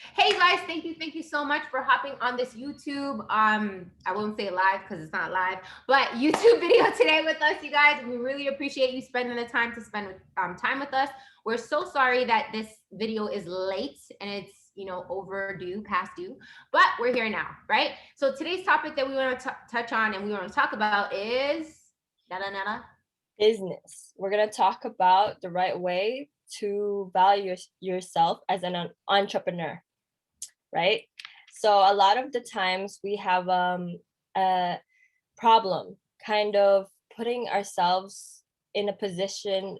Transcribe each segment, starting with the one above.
Hey guys, thank you so much for hopping on this YouTube. I won't say live because it's not live, but YouTube video today with us, you guys. We really appreciate you spending the time to spend time with us. We're so sorry that this video is late and it's overdue, past due, but we're here now, right? So today's topic that we want to touch on and we want to talk about is nada nada. Business. We're going to talk about the right way to value yourself as an entrepreneur, right? So a lot of the times we have a problem kind of putting ourselves in a position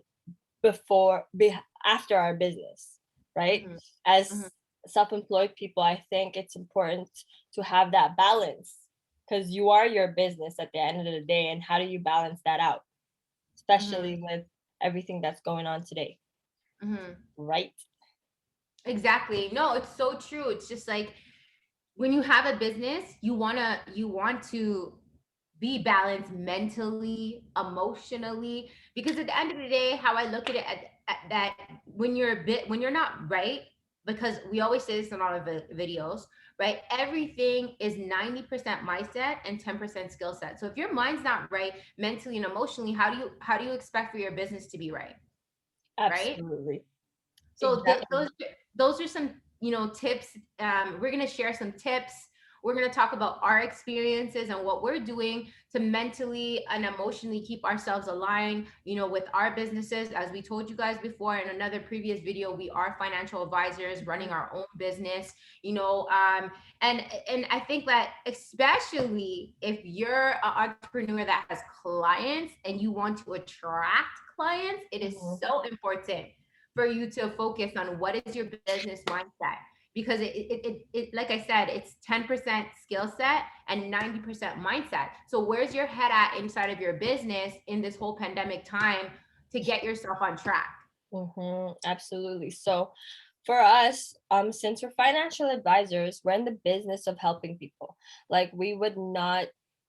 after our business, right? Mm-hmm, mm-hmm, As self-employed people, I think it's important to have that balance because you are your business at the end of the day. And how do you balance that out? mm-hmm, Especially with everything that's going on today, mm-hmm. right? Exactly. No, it's so true. It's just like when you have a business, you want to be balanced mentally, emotionally, because at the end of the day, how I look at it at that when you're not right, because we always say this in all of the videos, right? Everything is 90% mindset and 10% skill set. So if your mind's not right mentally and emotionally, how do you expect for your business to be right? Right? Absolutely. So Exactly. those are some tips. We're gonna share some tips. We're gonna talk about our experiences and what we're doing to mentally and emotionally keep ourselves aligned. With our businesses, as we told you guys before in another previous video, we are financial advisors running our own business. You know, and I think that especially if you're an entrepreneur that has clients and you want to attract clients, it is Mhm. so important for you to focus on what is your business mindset, because like I said, it's 10% skill set and 90% mindset. So where's your head at inside of your business in this whole pandemic time to get yourself on track? Absolutely. So for us, since we're financial advisors, we're in the business of helping people. Like we would not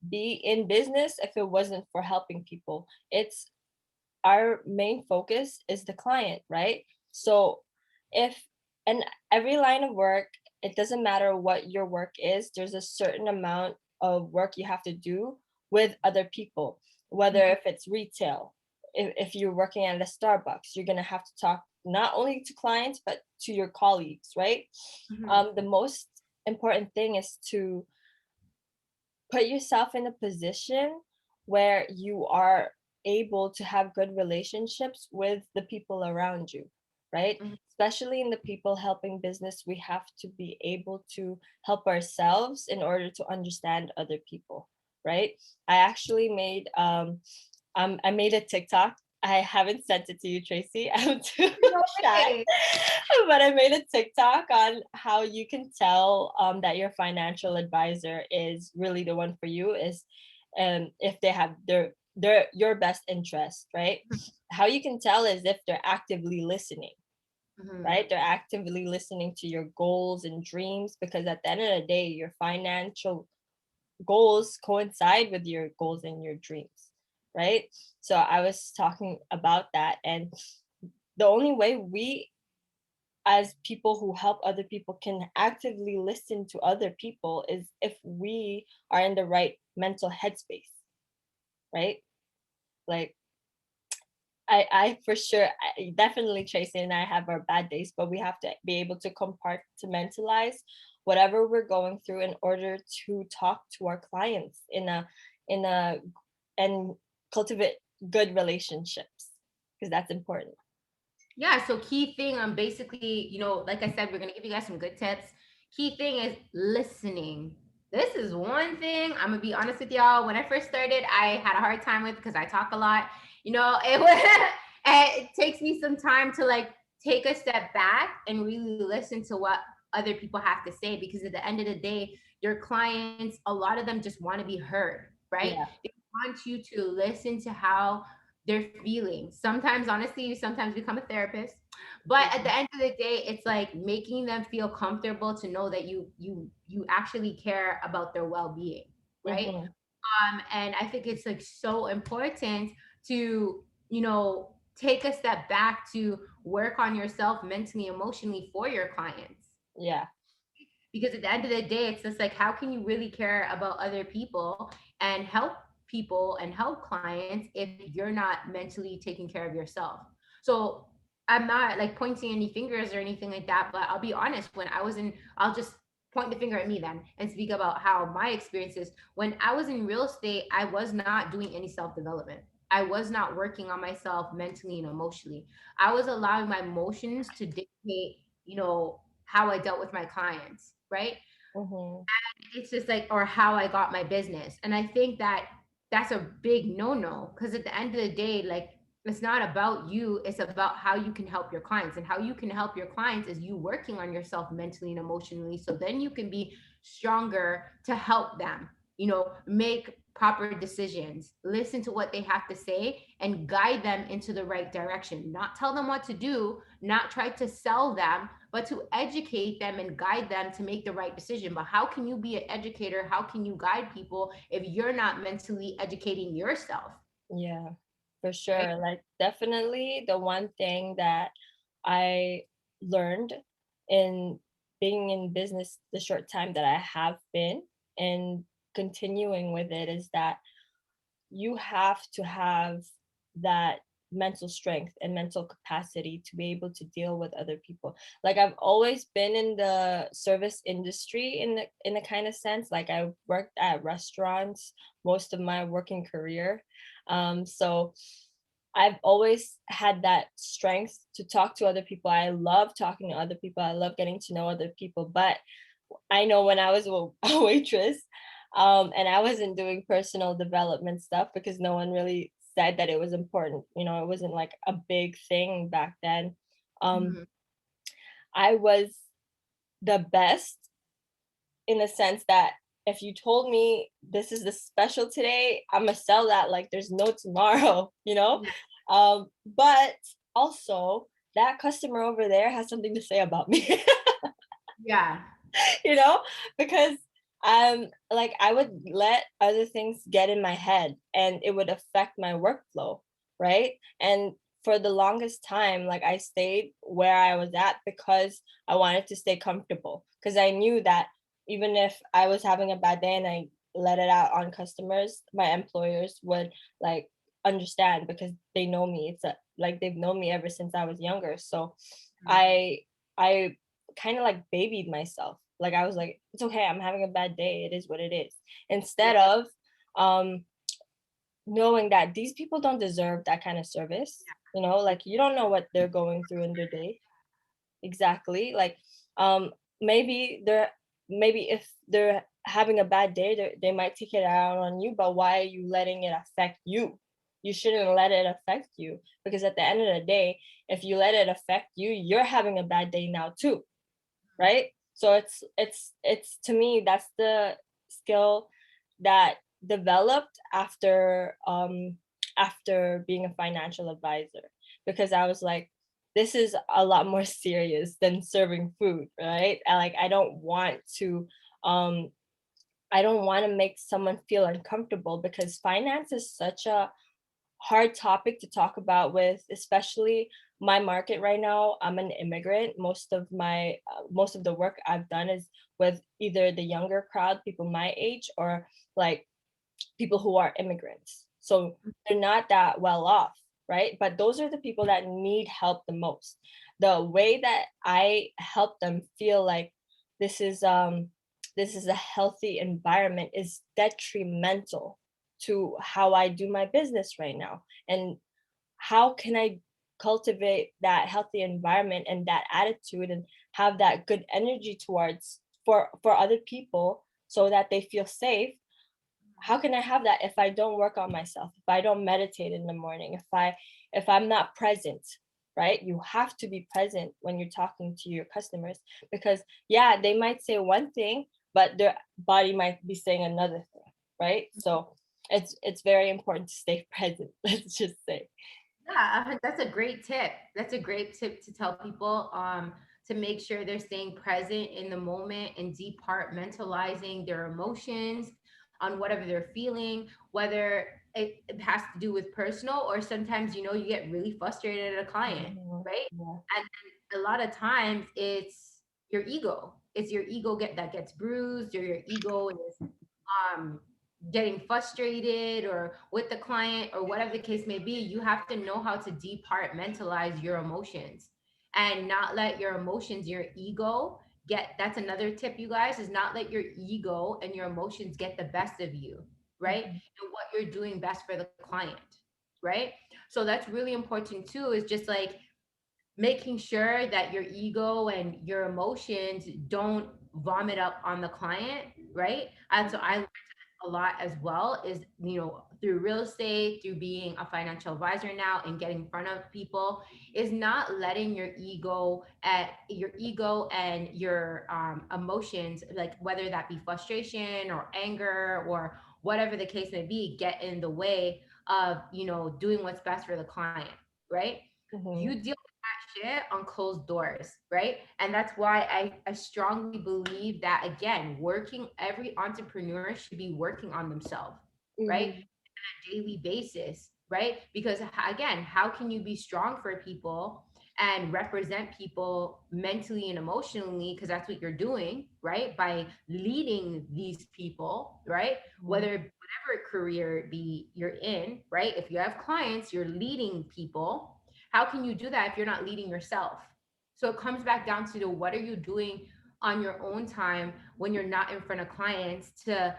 be in business if it wasn't for helping people. It's our main focus is the client, right? So if and every line of work, it doesn't matter what your work is, there's a certain amount of work you have to do with other people, whether if it's retail, if you're working at a Starbucks, you're gonna have to talk not only to clients but to your colleagues, right? Mm-hmm. The most important thing is to put yourself in a position where you are able to have good relationships with the people around you, right? Mm-hmm. Especially in the people helping business, we have to be able to help ourselves in order to understand other people, right? I actually made I made a TikTok. I haven't sent it to you, Tracy. I'm too No shy. way. But I made a TikTok on how you can tell that your financial advisor is really the one for you is if they have their your best interest, right? How you can tell is if they're actively listening, Mm-hmm. right? They're actively listening to your goals and dreams because at the end of the day, your financial goals coincide with your goals and your dreams, right? So I was talking about that, and the only way we as people who help other people can actively listen to other people is if we are in the right mental headspace, right? Like I for sure, definitely Tracy and I have our bad days, but we have to be able to compartmentalize whatever we're going through in order to talk to our clients in a and cultivate good relationships because that's important. Yeah, so key thing, basically, like I said, we're gonna give you guys some good tips. Key thing is listening. This is one thing I'm gonna be honest with y'all. When I first started, I had a hard time with because I talk a lot. It was it takes me some time to like take a step back and really listen to what other people have to say, because at the end of the day, your clients, a lot of them just want to be heard, right? Yeah. They want you to listen to how their feelings. Sometimes, honestly, you sometimes become a therapist, but at the end of the day, it's like making them feel comfortable to know that you actually care about their well-being, right? Mm-hmm. And I think it's like so important to take a step back to work on yourself mentally, emotionally for your clients. Yeah. Because at the end of the day, it's just like, how can you really care about other people and help people and help clients if you're not mentally taking care of yourself? So I'm not like pointing any fingers or anything like that, but I'll be honest, when I was in, I'll just point the finger at me then and speak about how my experiences. When I was in real estate, I was not doing any self development. I was not working on myself mentally and emotionally. I was allowing my emotions to dictate, how I dealt with my clients, right? Mm-hmm. It's just like, or how I got my business. And I think that that's a big no-no, because at the end of the day, like, it's not about you, it's about how you can help your clients. And how you can help your clients is you working on yourself mentally and emotionally, so then you can be stronger to help them, make proper decisions, listen to what they have to say, and guide them into the right direction. Not tell them what to do, not try to sell them, but to educate them and guide them to make the right decision. But how can you be an educator? How can you guide people if you're not mentally educating yourself? Yeah, for Right. sure. Like, definitely the one thing that I learned in being in business the short time that I have been and continuing with it is that you have to have that mental strength and mental capacity to be able to deal with other people. Like, I've always been in the service industry in a kind of sense. Like, I worked at restaurants most of my working career. So I've always had that strength to talk to other people. I love talking to other people. I love getting to know other people. But I know when I was a waitress, and I wasn't doing personal development stuff because no one really said that it was important. It wasn't like a big thing back then. Um, Mhm. I was the best in the sense that if you told me this is the special today, I'm gonna sell that like there's no tomorrow, you know? Yeah. But also that customer over there has something to say about me. Yeah. you know, because like I would let other things get in my head and it would affect my workflow, right? And for the longest time, like I stayed where I was at because I wanted to stay comfortable. Because I knew that even if I was having a bad day and I let it out on customers, my employers would like understand because they know me. Like they've known me ever since I was younger. So I I kind of like babied myself. Like I was like, it's okay, I'm having a bad day. It is what it is. Yeah. Instead of um knowing that these people don't deserve that kind of service. Like you don't know what they're going through in their day. Exactly. Like um maybe if they're having a bad day, they might take it out on you, but why are you letting it affect you? You shouldn't let it affect you because at the end of the day, if you let it affect you, you're having a bad day now too, right? So it's to me that's the skill that developed after being a financial advisor because I was like, this is a lot more serious than serving food, right? I don't want to um make someone feel uncomfortable because finance is such a hard topic to talk about with especially my market right now. I'm an immigrant. Most of the work I've done is with either the younger crowd, people my age, or like people who are immigrants. So they're not that well off, right? But those are the people that need help the most. The way that I help them feel like this is um this is a healthy environment is detrimental to how I do my business right now. And how can I cultivate that healthy environment and that attitude and have that good energy towards for other people so that they feel safe? How can I have that if I don't work on myself, if I don't meditate in the morning, if I'm not present, right? You have to be present when you're talking to your customers because yeah, they might say one thing, but their body might be saying another thing, right? So it's very important to stay present, let's just say. Yeah, that's a great tip. That's a great tip to tell people, to make sure they're staying present in the moment and departmentalizing their emotions on whatever they're feeling, whether it has to do with personal, or sometimes, you get really frustrated at a client, Mhm. right? Yeah. And a lot of times it's your ego. it's your ego that gets bruised, or your ego is um getting frustrated or with the client or whatever the case may be, you have to know how to departmentalize your emotions and not let your emotions, your ego get, that's another tip, you guys, is not let your ego and your emotions get the best of you, right? Mhm. And what you're doing best for the client, right? So that's really important too, is just like making sure that your ego and your emotions don't vomit up on the client, right? And so I a lot as well is, through real estate, through being a financial advisor now and getting in front of people, is not letting your ego and your emotions, like whether that be frustration or anger or whatever the case may be, get in the way of doing what's best for the client, right? You Mhm. deal shit on closed doors, right? And that's why I strongly believe that, again, every entrepreneur should be working on themselves, right? Mhm. Daily basis, right? Because again, how can you be strong for people and represent people mentally and emotionally, because that's what you're doing, right? By leading these people, right? Mhm. Whatever career be you're in, right? If you have clients, you're leading people. How can you do that if you're not leading yourself? So it comes back down to what are you doing on your own time when you're not in front of clients to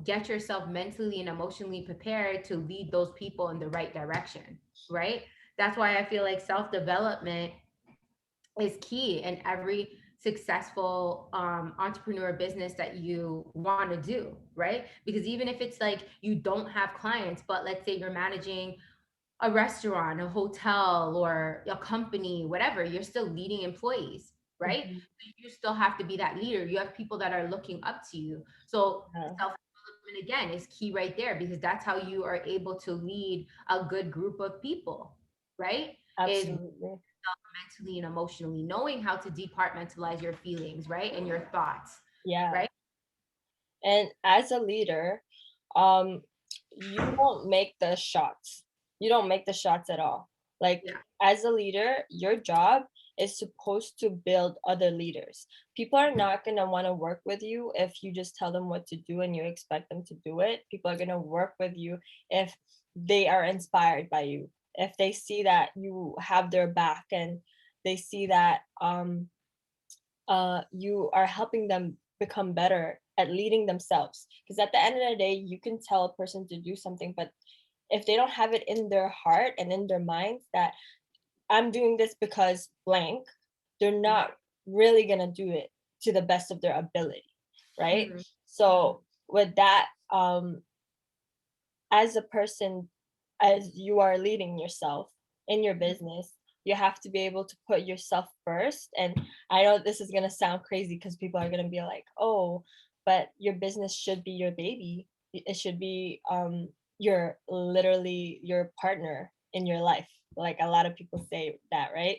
get yourself mentally and emotionally prepared to lead those people in the right direction, right? That's why I feel like self development is key in every successful entrepreneur business that you want to do, right? Because even if it's like you don't have clients, but let's say you're managing a restaurant, a hotel, or a company, whatever, you're still leading employees, right? Mhm. You still have to be that leader. You have people that are looking up to you. So Yeah, self development again is key right there, because that's how you are able to lead a good group of people, right? Is absolutely. mentally and emotionally knowing how to departmentalize your feelings, right? And your thoughts, Yeah. right? And as a leader, um, you don't make the shots. You don't make the shots at all. Like, Yeah. as a leader, your job is supposed to build other leaders. People are not going to want to work with you if you just tell them what to do and you expect them to do it. People are going to work with you if they are inspired by you, if they see that you have their back, and they see that you are helping them become better at leading themselves. Because at the end of the day, you can tell a person to do something, but if they don't have it in their heart and in their minds that I'm doing this because blank, they're not really going to do it to the best of their ability, right? Mhm. So with that, as a person, as you are leading yourself in your business, you have to be able to put yourself first. And I know this is going to sound crazy because people are going to be like, oh, but your business should be your baby. It should be your literally your partner in your life. Like a lot of people say that, right?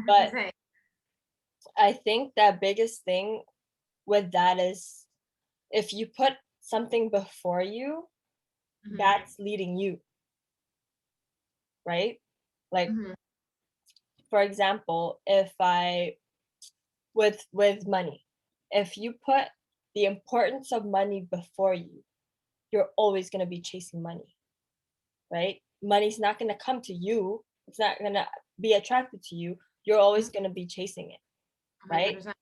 But 100%. I think that biggest thing with that is if you put something before you, Mhm. that's leading you, right? Like, Mhm. for example, if I with money, if you put the importance of money before you, you're always going to be chasing money, right? Money's not going to come to you. It's not going to be attracted to you. You're always going to be chasing it, right? 100%.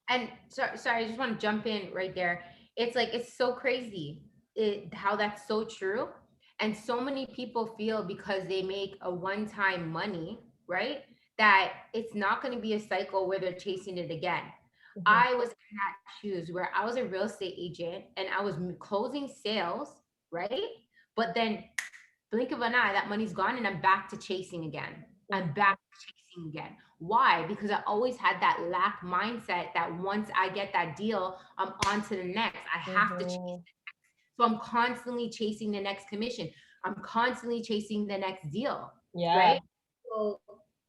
And sorry, I just want to jump in right there. It's like it's so crazy how that's so true. And so many people feel because they make a one-time money, right? That it's not going to be a cycle where they're chasing it again. Mhm. I was in that shoes where I was a real estate agent and I was closing sales, right? But then blink of an eye, that money's gone and I'm back to chasing again. I'm back Mhm. to chasing again. Why? Because I always had that lack mindset that once I get that deal, I'm on to the next. I have to chase. Mhm. So I'm constantly chasing the next commission. I'm constantly chasing the next deal, Yeah. right? So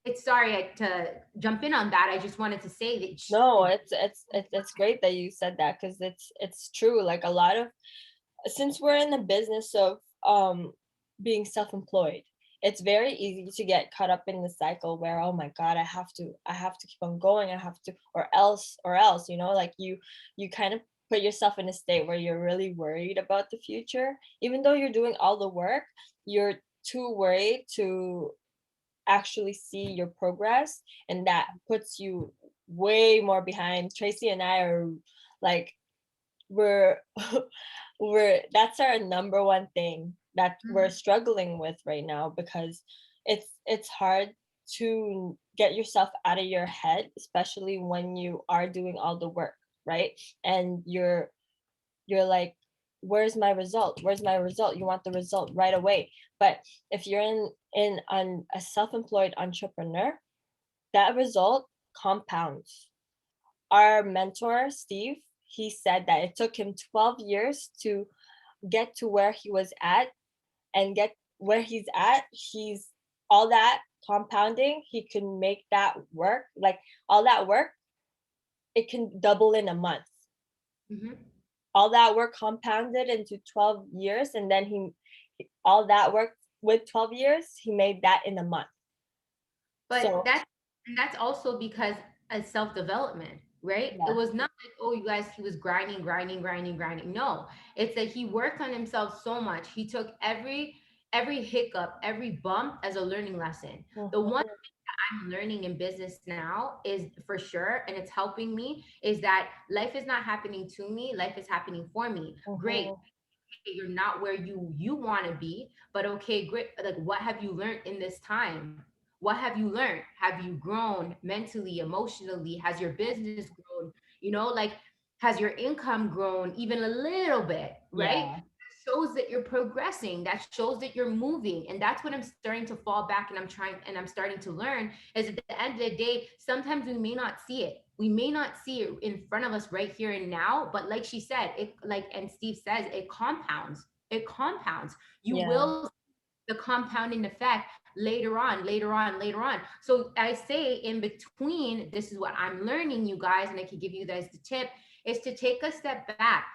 it's sorry to jump in on that. I just wanted to say that No, it's great that you said that because it's true. Like a lot of since we're in the business of being self-employed, it's very easy to get caught up in the cycle where, oh my god, I have to keep on going, I have to, or else, like you kind of put yourself in a state where you're really worried about the future, even though you're doing all the work. You're too worried to actually see your progress, and that puts you way more behind. Tracy and I are like, we're we're that's our number one thing that we're Mhm. struggling with right now, because it's hard to get yourself out of your head, especially when you are doing all the work, right? And you're like, where's my result, where's my result? You want the result right away. But if you're in on a self-employed entrepreneur, that result compounds. Our mentor, Steve, he said that it took him 12 years to get to where he was at, and get where he's at. He's all that compounding, he can make that work. Like all that work, it can double in a month. Mhm. All that work compounded into 12 years, and then all that work with 12 years, he made that in a month. But So that's also because of self-development, right? It yeah. was not like, oh, you guys, he was grinding, grinding, grinding, grinding. No, it's that he worked on himself so much. He took every hiccup, every bump as a learning lesson. The one Mhm, I'm learning in business now is for sure, and it's helping me, is that life is not happening to me, life is happening for me. Great. mhm. You're not where you want to be, but okay, great. Like, what have you learned in this time? What have you learned? Have you grown mentally, emotionally? Has your business grown? Like, has your income grown even a little bit, right? Yeah. Shows that you're progressing, that shows that you're moving. And that's what I'm starting to fall back, and I'm starting to learn, is at the end of the day, sometimes we may not see it, we may not see it in front of us right here and now, but like she said, it, like, and Steve says, it compounds. You Yeah. will, the compounding effect later on, later on, later on. So I say, in between, this is what I'm learning, you guys, and I can give you guys the tip, is to take a step back.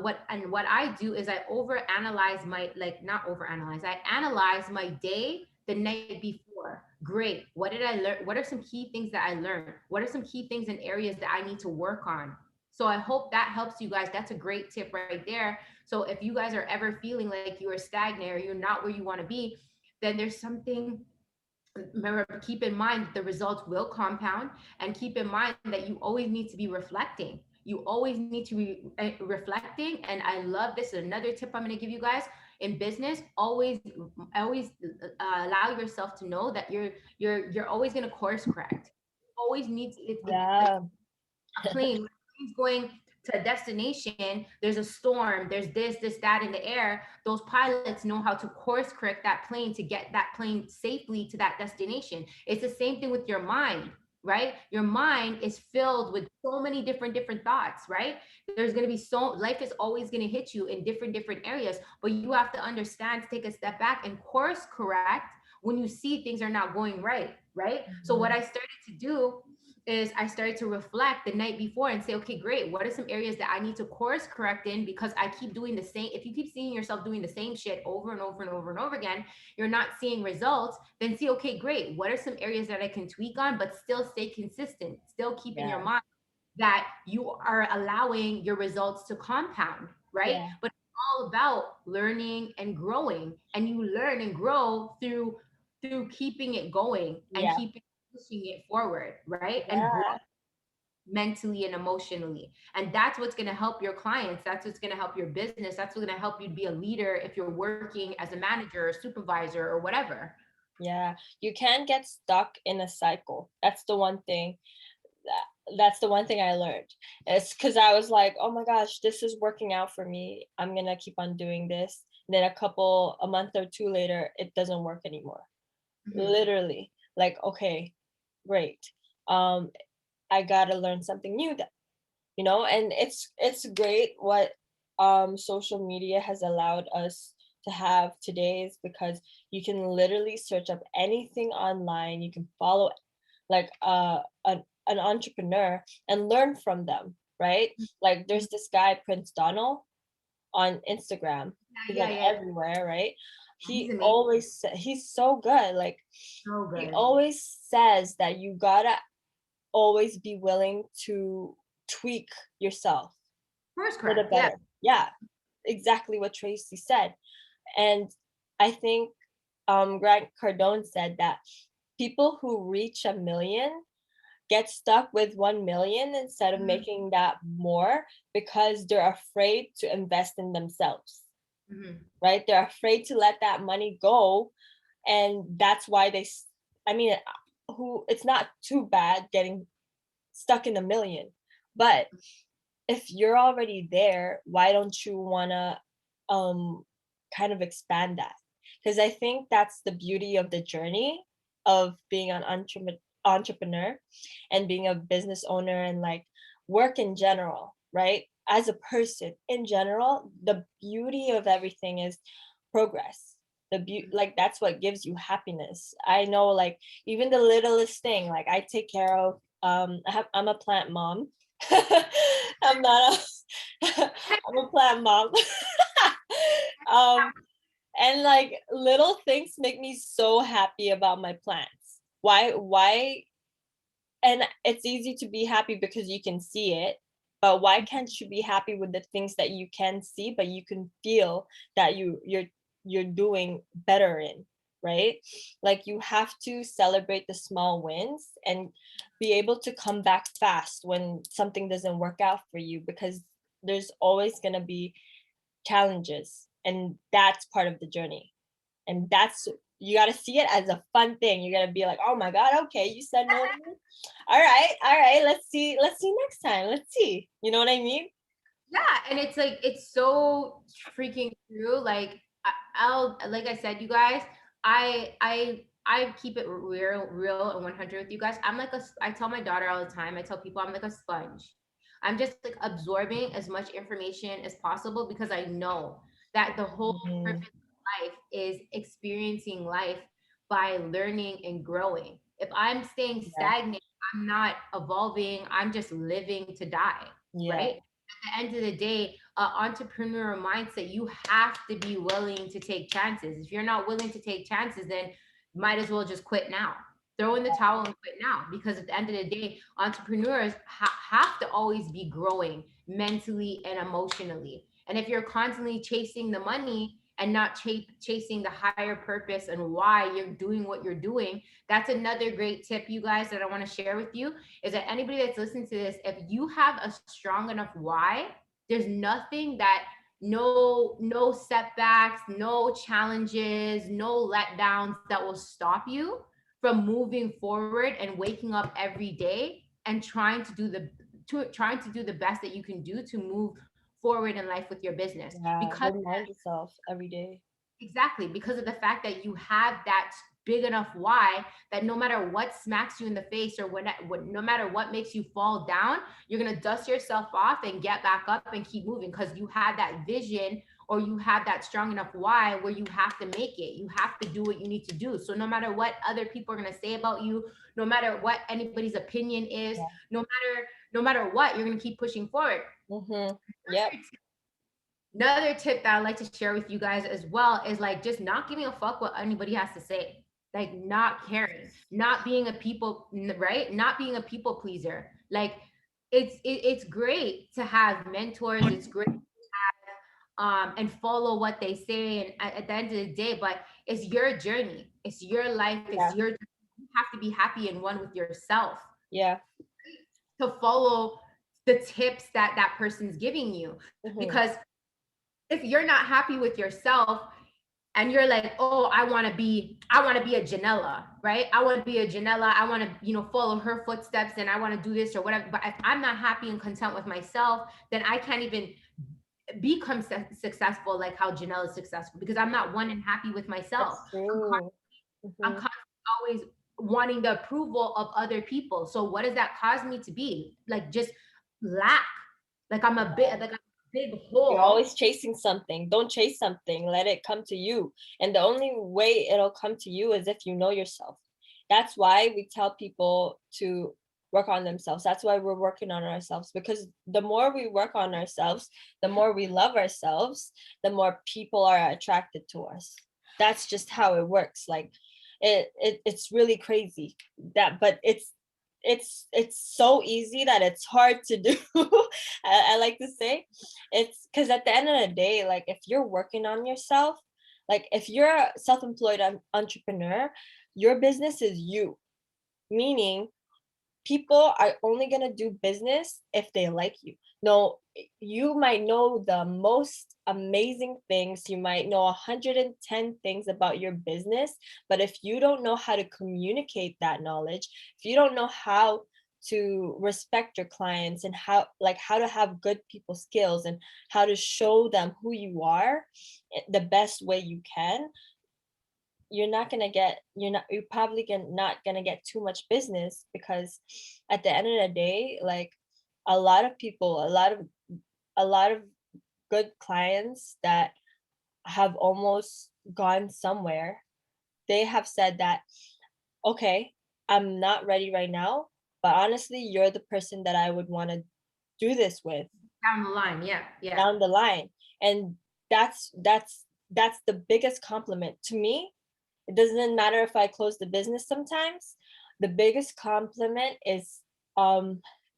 What I do is I overanalyze my, like, not overanalyze, I analyze my day the night before. Great. What did I learn? What are some key things that I learned? What are some key things and areas that I need to work on? So I hope that helps you guys. That's a great tip right there. So if you guys are ever feeling like you are stagnant or you're not where you want to be, then there's something. Remember, keep in mind that the results will compound, and keep in mind that you always need to be reflecting. You always need to be reflecting. And I love this. Another tip I'm going to give you guys in business: always allow yourself to know that you're always going to course correct. Always needs, it's like Yeah. a plane. When a plane's going to a destination, there's a storm, there's this, that in the air. Those pilots know how to course correct that plane to get that plane safely to that destination. It's the same thing with your mind, right? Your mind is filled with so many different thoughts, right? There's going to be life is always going to hit you in different areas, but you have to understand to take a step back and course correct when you see things are not going right, right? So what Mhm. I started to do is I started to reflect the night before and say, okay, great. What are some areas that I need to course correct in? Because I keep doing the same. If you keep seeing yourself doing the same shit over and over and over and over again, you're not seeing results. Then see, okay, great. What are some areas that I can tweak on, but still stay consistent? Still keep in your Yeah. mind that you are allowing your results to compound, right? Yeah. But it's all about learning and growing. And you learn and grow through keeping it going and Yeah. keeping pushing it forward, right? And grow Yeah. mentally and emotionally. And that's what's going to help your clients. That's what's going to help your business. That's what's going to help you be a leader if you're working as a manager or supervisor or whatever. Yeah. You can't get stuck in a cycle. That's the one thing I learned. It's because I was like, oh my gosh, this is working out for me, I'm gonna keep on doing this. And then a month or two later, it doesn't work anymore. Mhm. Literally. Like, okay, great. Um, I gotta learn something new then, and it's great what social media has allowed us to have today, is because you can literally search up anything online. You can follow like an entrepreneur and learn from them, right? Like there's this guy, Prince Donald, on Instagram. He's Yeah, on yeah, yeah. everywhere, right? He's he amazing. always he's so good. Like So he good. always says that you gotta always be willing to tweak yourself Course for the correct. Yeah. better. Yeah, exactly what Tracy said. And I think Grant Cardone said that people who reach a million get stuck with 1 million instead of Mhm. making that more because they're afraid to invest in themselves, Mhm. right? They're afraid to let that money go. And that's why I mean, who it's not too bad getting stuck in a million, but if you're already there, why don't you wanna um kind of expand that? Because I think that's the beauty of the journey of being an entrepreneur and being a business owner and like work in general, right? As a person in general, the beauty of everything is progress. Like that's what gives you happiness. I know like even the littlest thing, like I take care of I'm a plant mom. I'm not a I'm a plant mom. um and like little things make me so happy about my plants. Why and it's easy to be happy because you can see it, but why can't you be happy with the things that you can see but you can feel that you're doing better in, right? Like you have to celebrate the small wins and be able to come back fast when something doesn't work out for you, because there's always going to be challenges, and that's part of the journey. And that's, you got to see it as a fun thing. You got to be like, oh my god, okay, you said no to me, all right, let's see next time, let's see, you know what I mean? Yeah, and it's like it's so freaking true. Like I'll like I said, you guys, I keep it real and 100 with you guys. I tell my daughter all the time. I tell people I'm like a sponge. I'm just like absorbing as much information as possible because I know that the whole Mhm. purpose of life is experiencing life by learning and growing. If I'm staying Yeah, stagnant, I'm not evolving. I'm just living to die, yeah, right? The end of the day, entrepreneur mindset, you have to be willing to take chances. If you're not willing to take chances, then might as well just quit now. Throw in the towel and quit now, because at the end of the day, entrepreneurs have to always be growing mentally and emotionally. And if you're constantly chasing the money and not chasing the higher purpose and why you're doing what you're doing, that's another great tip, you guys, that I want to share with you, is that anybody that's listening to this, if you have a strong enough why, there's nothing that, no setbacks, no challenges, no letdowns that will stop you from moving forward and waking up every day and trying to do the best that you can do to move forward in life with your business. yeah, Because remind yourself every day. exactly, because of the fact that you have that big enough why, that no matter what smacks you in the face, or no matter what makes you fall down, you're going to dust yourself off and get back up and keep moving, because you have that vision, or you have that strong enough why where you have to make it. You have to do what you need to do. So no matter what other people are going to say about you, no matter what anybody's opinion is, Yeah. no matter what, you're going to keep pushing forward. Mm-hmm. Yep. Another tip that I like to share with you guys as well is like just not giving a fuck what anybody has to say. Like not caring, not being a people, right? Not being a people pleaser. Like it's great to have mentors. It's great and follow what they say, and at the end of the day, but it's your journey. It's your life. It's Yeah. your, you have to be happy and one with yourself Yeah. to follow the tips that that person's giving you. Mm-hmm. Because if you're not happy with yourself, and you're like, oh, I want to be a Janella, right? I want to be a Janella. I want to, follow her footsteps, and I want to do this or whatever. But if I'm not happy and content with myself, then I can't even become successful like how Janelle is successful, because I'm not one and happy with myself. That's true. I'm Mm-hmm. constantly always wanting the approval of other people. So what does that cause me to be? Like just lack. Like I'm a big You're hole. always chasing something. Don't chase something. Let it come to you. And the only way it'll come to you is if you know yourself. That's why we tell people to work on themselves. That's why we're working on ourselves, because the more we work on ourselves, the more we love ourselves, the more people are attracted to us. that's just how it works. Like it's really crazy that, but it's so easy that it's hard to do. I like to say it's because at the end of the day, like if you're working on yourself, like if you're a self-employed entrepreneur, your business is you, meaning people are only going to do business if they like you. No, you might know the most amazing things, you might know 110 things about your business, but if you don't know how to communicate that knowledge, if you don't know how to respect your clients and how to have good people skills and how to show them who you are the best way you can, you're probably not gonna get too much business, because at the end of the day, like a lot of people, a lot of good clients that have almost gone somewhere, they have said that, okay, I'm not ready right now, but honestly, you're the person that I would want to do this with Down the line. Yeah, yeah. down the line. And that's the biggest compliment to me. It doesn't matter if I close the business sometimes. The biggest compliment is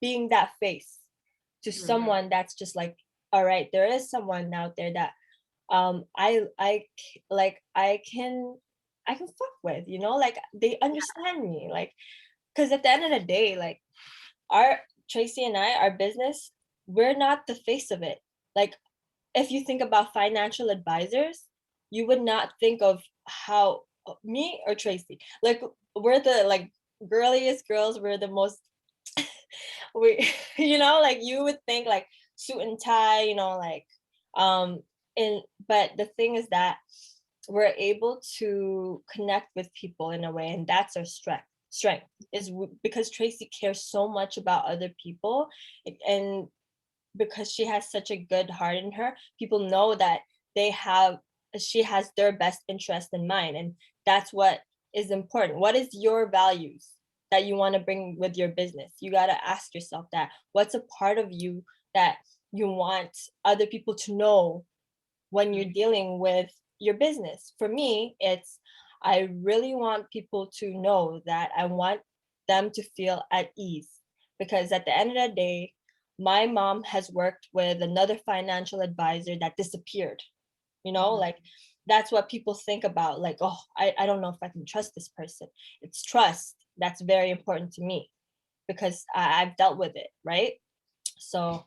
being that face to Mhm. someone that's just like, all right, there is someone out there that I can fuck with, like they understand me. Like, because at the end of the day, like our Tracy and I, our business, we're not the face of it. Like if you think about financial advisors, you would not think of how me or Tracy. Like we're the like girliest girls. We're the most we like you would think like suit and tie, like um and but the thing is that we're able to connect with people in a way, and that's our strength is because Tracy cares so much about other people, and because she has such a good heart in her, people know that they have she has their best interest in mind, and that's what is important. What is your values that you want to bring with your business? You got to ask yourself that. What's a part of you that you want other people to know when you're dealing with your business? For me, it's I really want people to know that I want them to feel at ease, because at the end of the day, my mom has worked with another financial advisor that disappeared. Mhm. Like that's what people think about. Like, oh, I don't know if I can trust this person. It's trust that's very important to me because I've dealt with it, right? So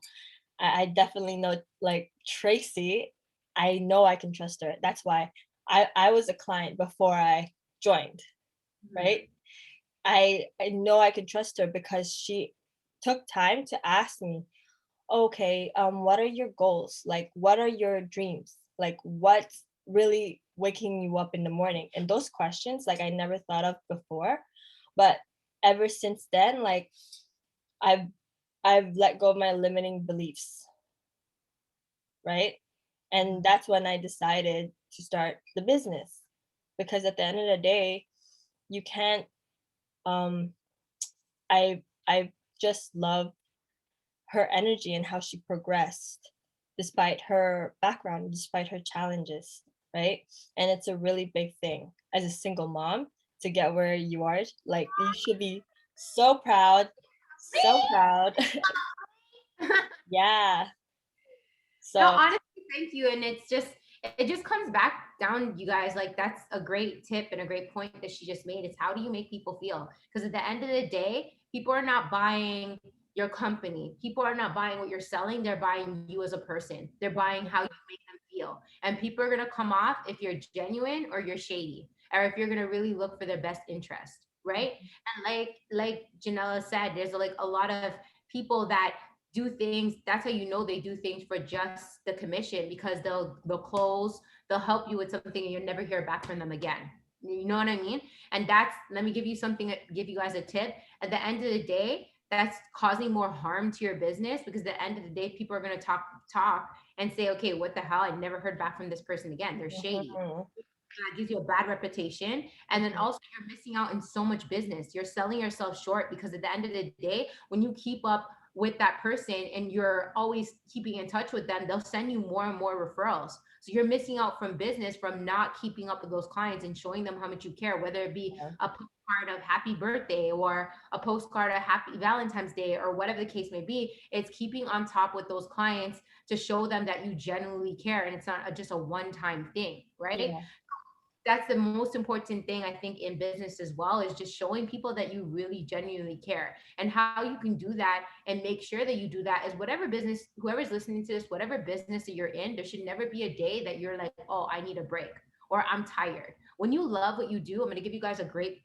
I definitely know, like Tracy, I know I can trust her. That's why I was a client before I joined, right? Mhm. I know I can trust her because she took time to ask me, okay, what are your goals? Like, what are your dreams? Like, what's really waking you up in the morning? And those questions, like, I never thought of before. But ever since then, like, I've I've let go of my limiting beliefs, right? And Mhm. that's when I decided to start the business, because at the end of the day, you can't um I just love her energy and how she progressed despite her background, despite her challenges, right? And it's a really big thing as a single mom to get where you are. Like you should be so proud, so proud. Yeah. No, So honestly, thank you. And it just comes back down, you guys. Like that's a great tip and a great point that she just made. Is how do you make people feel? Because at the end of the day, people are not buying your company. People are not buying what you're selling. They're buying you as a person. They're buying how you make them feel. And people are gonna come off if you're genuine or you're shady, or if you're gonna really look for their best interest, right? And like Janella said, there's like a lot of people that do things. That's how you know they do things for just the commission, because they'll close, they'll help you with something and you'll never hear back from them again. You know what I mean? And that's, let me give you something, give you guys a tip. At the end of the day, that's causing more harm to your business, because at the end of the day, people are going to talk and say, okay, what the hell, I never heard back from this person again, they're shady. mhm, That gives you a bad reputation. And then mhm, also you're missing out in so much business. You're selling yourself short, because at the end of the day, when you keep up with that person and you're always keeping in touch with them, they'll send you more and more referrals. So you're missing out from business from not keeping up with those clients and showing them how much you care, whether it be Yeah. a postcard of happy birthday or a postcard of happy Valentine's Day or whatever the case may be. It's keeping on top with those clients to show them that you genuinely care and it's not just a one-time thing, right? Yeah. That's the most important thing I think in business as well, is just showing people that you really genuinely care. And how you can do that and make sure that you do that is whatever business, whoever's listening to this, whatever business that you're in, there should never be a day that you're like, oh, I need a break or I'm tired. When you love what you do, I'm going to give you guys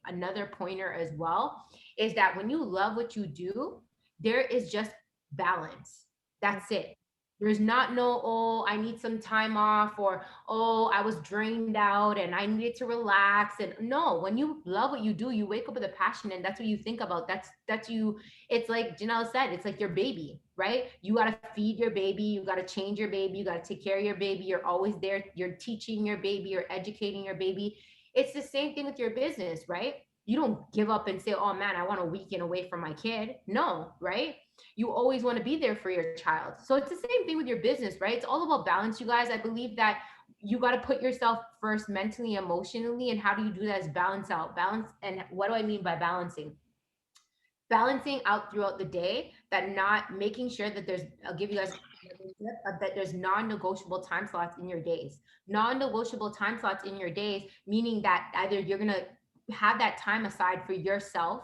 another pointer as well, is that when you love what you do, there is just balance. That's it. There's not no, oh, I need some time off, or oh, I was drained out and I needed to relax. And no, when you love what you do, you wake up with a passion and that's what you think about. That's you. It's like Janelle said, it's like your baby, right? You got to feed your baby, you got to change your baby, you got to take care of your baby. You're always there, you're teaching your baby, you're educating your baby. It's the same thing with your business, right? You don't give up and say, oh man, I want a weekend away from my kid. No, right? You always want to be there for your child. So it's the same thing with your business, right? It's all about balance, you guys. I believe that you got to put yourself first mentally, emotionally. And how do you do that is balance out. Balance. And what do I mean by balancing? Balancing out throughout the day, that not making sure that there's, I'll give you guys that there's non-negotiable time slots in your days. Non-negotiable time slots in your days, meaning that either you're going to have that time aside for yourself,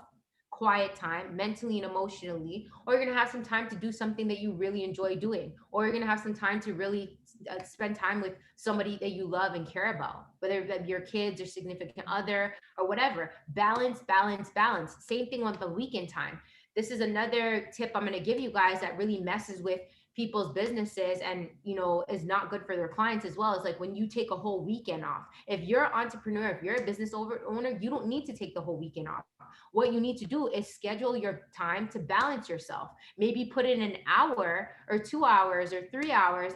quiet time mentally and emotionally, or you're going to have some time to do something that you really enjoy doing, or you're going to have some time to really spend time with somebody that you love and care about, whether that your kids or significant other or whatever. Balance, balance, balance. Same thing with the weekend time. This is another tip I'm going to give you guys that really messes with people's businesses and is not good for their clients as well. It's like when you take a whole weekend off. If you're an entrepreneur, if you're a business owner, you don't need to take the whole weekend off. What you need to do is schedule your time to balance yourself. Maybe put in an hour or 2 hours or 3 hours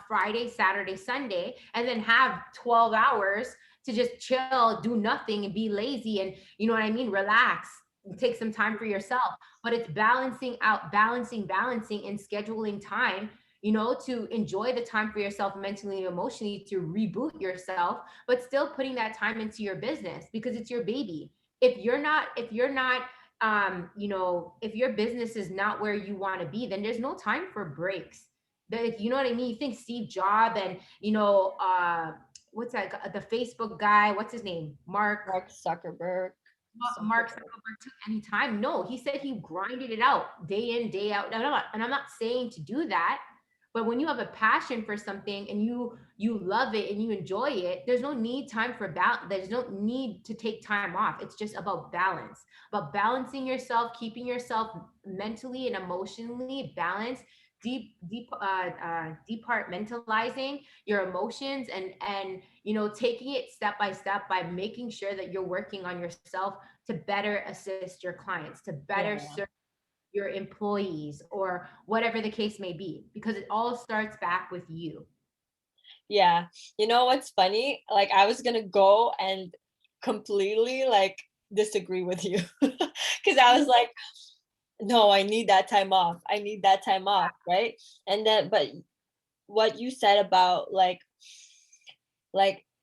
Friday, Saturday, Sunday, and then have 12 hours to just chill, do nothing, and be lazy, and you know what I mean, relax, take some time for yourself. But it's balancing out, balancing and scheduling time, to enjoy the time for yourself mentally and emotionally, to reboot yourself, but still putting that time into your business because it's your baby. If your business is not where you want to be, then there's no time for breaks. You know what I mean? You think Steve Jobs and what's that, the Facebook guy, what's his name, Mark Zuckerberg. Mark Zuckerberg took any time? No, he said he grinded it out day in, day out. And I'm not saying to do that, but when you have a passion for something and you love it and you enjoy it, there's no need time for balance. There's no need to take time off. It's just about balance, about balancing yourself, keeping yourself mentally and emotionally balanced, departmentalizing your emotions, and taking it step by step by making sure that you're working on yourself to better assist your clients, to better Yeah. serve your employees, or whatever the case may be, because it all starts back with you. Yeah. You know what's funny? Like I was gonna go and completely like disagree with you. Because I was like, no, I need that time off. I need that time off, right? And then but what you said about like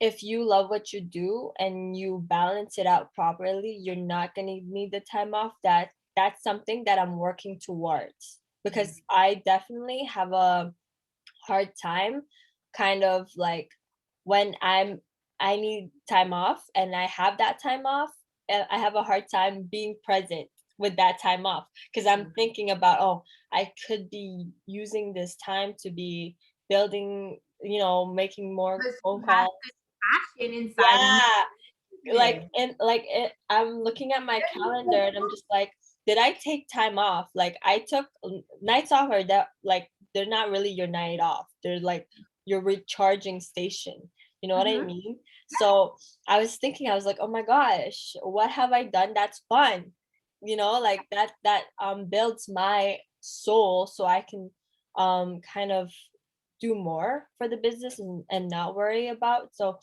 if you love what you do and you balance it out properly, you're not gonna need the time off. That's something that I'm working towards because I definitely have a hard time kind of like when I need time off and I have that time off, I have a hard time being present with that time off because I'm thinking about, oh, I could be using this time to be building, making more Because phone you have calls. the passion inside of Yeah, like you. and like I'm looking at my calendar and I'm just like, did I take time off? Like I took nights off, or that like they're not really your night off. They're like your recharging station. You know what I Mhm. mean? So I was thinking, I was like, oh my gosh, what have I done that's fun? Like that builds my soul so I can kind of do more for the business and not worry about. So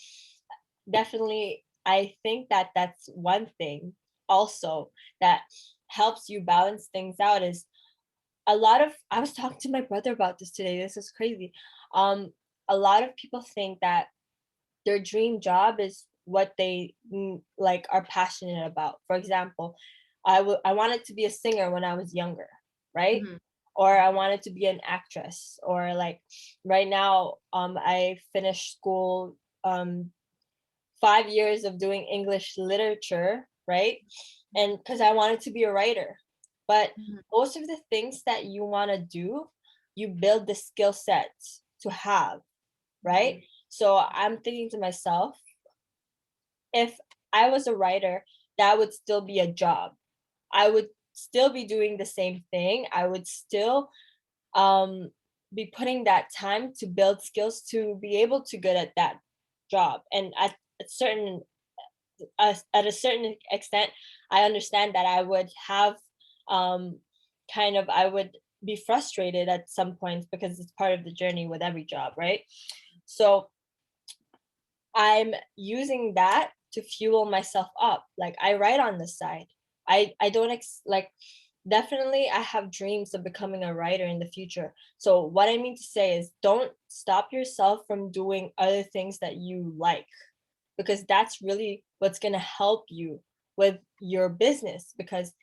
definitely I think that that's one thing also that helps you balance things out is I was talking to my brother about this today. This is crazy. Um, a lot of people think that their dream job is what they like are passionate about. For example, I wanted to be a singer when I was younger, right? Mhm. Or I wanted to be an actress, or like right now, I finished school, 5 years of doing English literature, right? And because I wanted to be a writer. But Mhm. most of the things that you want to do, you build the skill sets to have, right? Mhm. So I'm thinking to myself, if I was a writer, that would still be a job. I would still be doing the same thing. I would still um, be putting that time to build skills to be able to good at that job. And at a certain extent, I understand that I would have um, I would be frustrated at some points because it's part of the journey with every job, right? So I'm using that to fuel myself up. Like I write on the side. I don't like definitely I have dreams of becoming a writer in the future. So what I mean to say is don't stop yourself from doing other things that you like, because that's really what's going to help you with your business. Because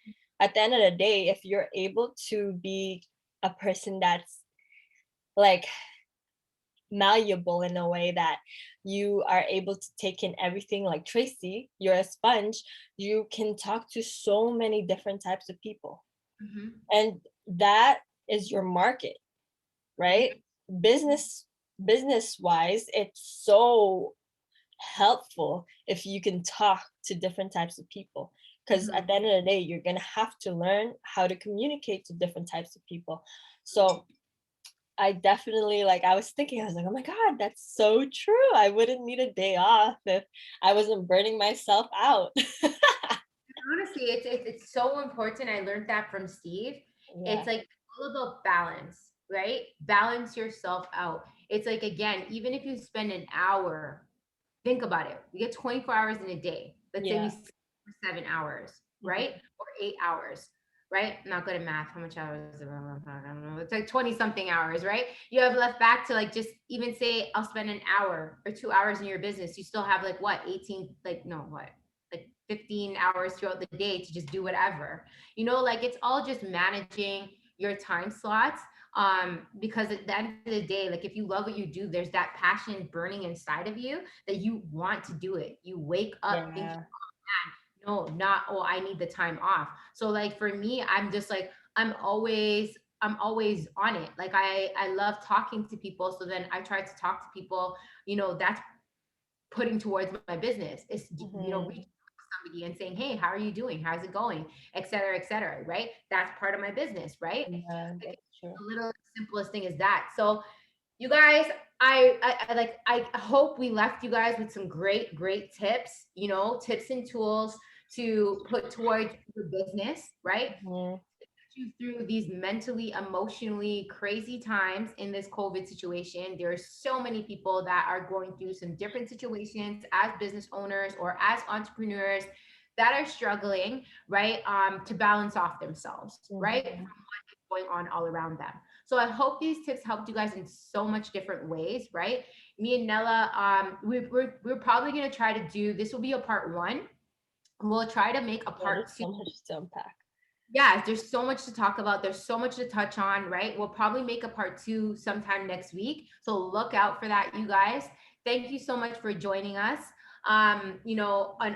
at the end of the day, if you're able to be a person that's like malleable in a way that you are able to take in everything, like Tracy, you're a sponge, you can talk to so many different types of people. Mhm. And that is your market, right? Business wise, it's so helpful if you can talk to different types of people, because at Mhm. the end of the day you're going to have to learn how to communicate to different types of people. So I definitely, like, I was thinking, I was like, oh my God, that's so true. I wouldn't need a day off if I wasn't burning myself out. Honestly, it's so important. I learned that from Steve. It's Yeah. like all about balance, right? Balance yourself out. It's like again, even if you spend an hour, think about it. We get 24 hours in a day. Let's say we Yeah. sleep for 7 hours, right? Mhm. Or 8 hours, right? I'm not good at math. How much hours? I don't know. It's like 20 something hours, right? You have left back to like just even say I'll spend an hour or 2 hours in your business. You still have like what 18, like no, what? Like 15 hours throughout the day to just do whatever. Like it's all just managing your time slots, because at the end of the day, like if you love what you do, there's that passion burning inside of you that you want to do it. You wake up thinking, Yeah. no, not, oh, I need the time off. So like for me, I'm just like, I'm always on it. Like I love talking to people. So then I try to talk to people, that's putting towards my business is, reaching Mhm. somebody and saying, hey, how are you doing? How's it going? Et cetera, right? That's part of my business, right? Yeah, Like that's true. the little simplest thing is that. So you guys, I hope we left you guys with some great tips, tips and tools to put towards your business, right? Mhm. You through these mentally, emotionally crazy times in this COVID situation. There are so many people that are going through some different situations as business owners or as entrepreneurs that are struggling, right? To balance off themselves, right? Mhm. Going on all around them. So I hope these tips helped you guys in so much different ways, right? Me and Nella, we're probably gonna try to do this. Will be a part one. We'll try to make a Yeah, part there's two. so much to unpack. Yeah, there's so much to talk about. There's so much to touch on, right? We'll probably make a part two sometime next week. So look out for that, you guys. Thank you so much for joining us. And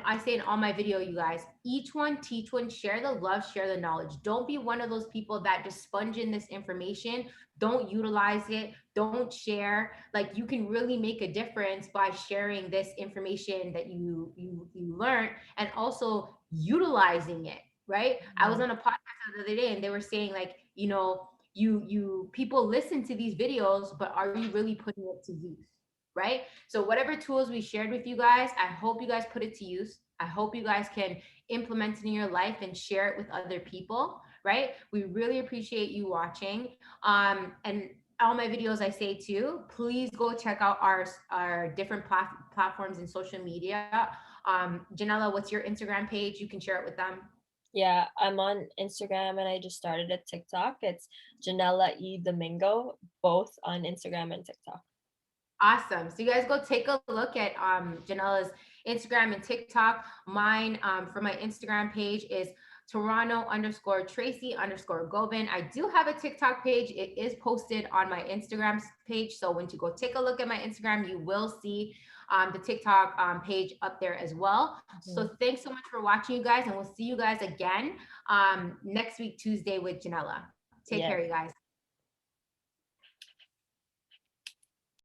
I say in all my video, you guys, each one teach one, share the love, share the knowledge. Don't be one of those people that just sponge in this information. Don't utilize it. Don't share. Like you can really make a difference by sharing this information that you learned and also utilizing it, right? I was Mhm. on a podcast the other day and they were saying like, you people listen to these videos, but are you really putting it to use? Right? So whatever tools we shared with you guys, I hope you guys put it to use. I hope you guys can implement it in your life and share it with other people, right? We really appreciate you watching. And all my videos I say too, please go check out our different platforms and social media. Janella, what's your Instagram page? You can share it with them. Yeah, I'm on Instagram and I just started a TikTok. It's Janella E Domingo, both on Instagram and TikTok. Awesome. So you guys go take a look at Janella's Instagram and TikTok. Mine for my Instagram page is Toronto underscore Tracy underscore Gobin. I do have a TikTok page. It is posted on my Instagram page. So when you go take a look at my Instagram, you will see the TikTok page up there as well. So Mhm. thanks so much for watching, you guys, and we'll see you guys again next week, Tuesday, with Janella. Take Yes. care, you guys.